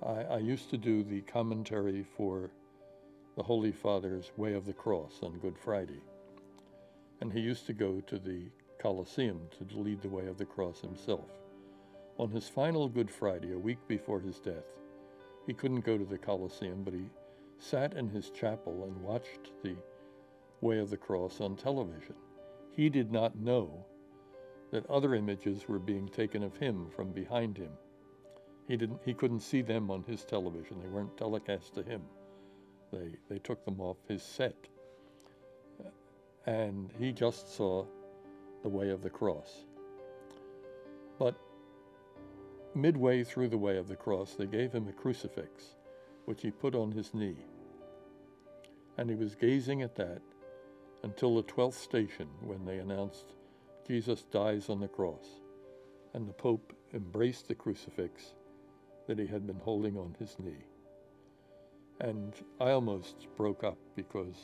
I used to do the commentary for the Holy Father's Way of the Cross on Good Friday. And he used to go to the Colosseum to lead the Way of the Cross himself. On his final Good Friday, a week before his death, he couldn't go to the Colosseum, but he sat in his chapel and watched the Way of the Cross on television. He did not know that other images were being taken of him from behind him. He couldn't see them on his television. They weren't telecast to him. They took them off his set. And he just saw the Way of the Cross. But midway through the Way of the Cross, they gave him a crucifix, which he put on his knee. And he was gazing at that until the 12th station, when they announced Jesus dies on the cross. And the Pope embraced the crucifix that he had been holding on his knee. And I almost broke up, because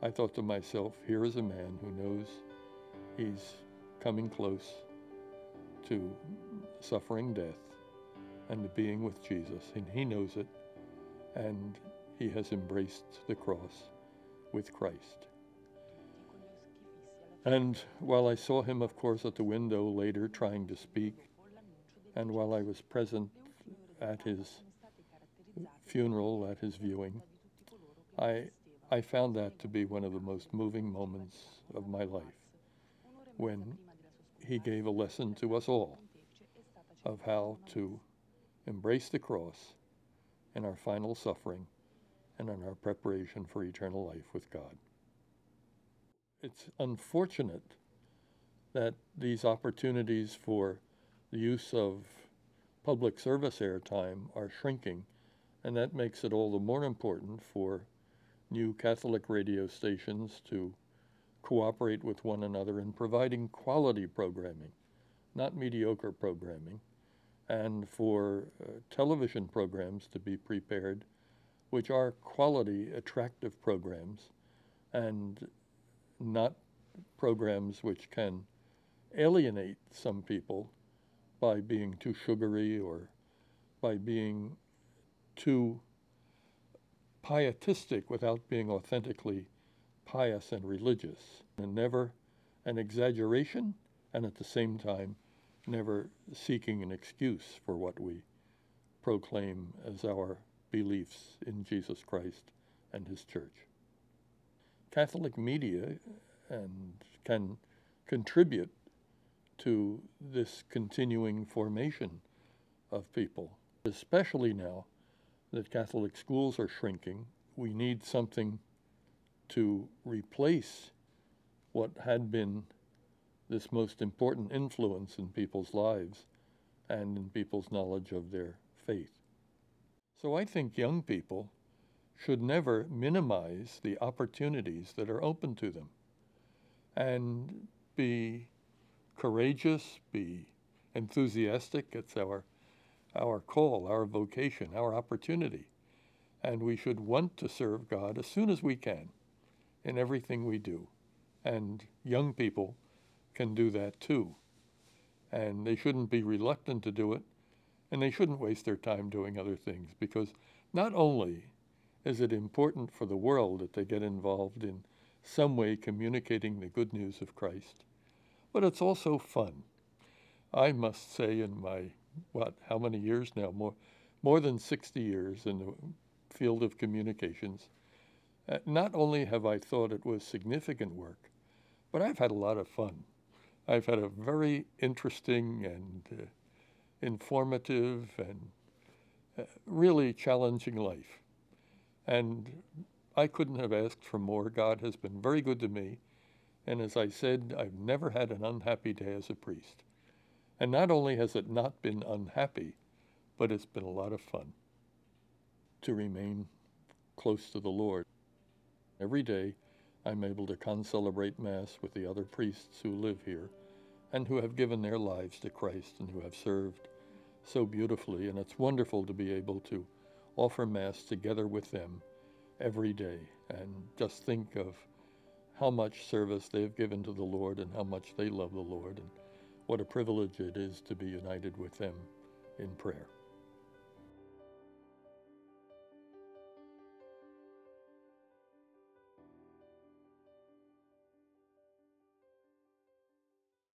I thought to myself, here is a man who knows he's coming close to suffering death and to being with Jesus, and he knows it, and he has embraced the cross with Christ. And while I saw him, of course, at the window later trying to speak, and while I was present at his funeral, at his viewing, I found that to be one of the most moving moments of my life, when he gave a lesson to us all of how to embrace the cross in our final suffering and in our preparation for eternal life with God. It's unfortunate that these opportunities for the use of public service airtime are shrinking, and that makes it all the more important for new Catholic radio stations to cooperate with one another in providing quality programming, not mediocre programming, and for television programs to be prepared, which are quality, attractive programs, and not programs which can alienate some people by being too sugary or by being too pietistic without being authentically pious and religious, and never an exaggeration, and at the same time never seeking an excuse for what we proclaim as our beliefs in Jesus Christ and his church. Catholic media can contribute to this continuing formation of people, especially now that Catholic schools are shrinking. We need something to replace what had been this most important influence in people's lives and in people's knowledge of their faith. So I think young people should never minimize the opportunities that are open to them, and be courageous, be enthusiastic. It's our call, our vocation, our opportunity. And we should want to serve God as soon as we can in everything we do. And young people can do that too. And they shouldn't be reluctant to do it, and they shouldn't waste their time doing other things, because not only is it important for the world that they get involved in some way communicating the good news of Christ, but it's also fun. I must say, in my, how many years now? More than 60 years in the field of communications, not only have I thought it was significant work, but I've had a lot of fun. I've had a very interesting and informative and really challenging life. And I couldn't have asked for more. God has been very good to me. And as I said, I've never had an unhappy day as a priest. And not only has it not been unhappy, but it's been a lot of fun to remain close to the Lord. Every day, I'm able to concelebrate Mass with the other priests who live here and who have given their lives to Christ and who have served so beautifully. And it's wonderful to be able to offer Mass together with them every day, and just think of how much service they've given to the Lord and how much they love the Lord, and what a privilege it is to be united with them in prayer.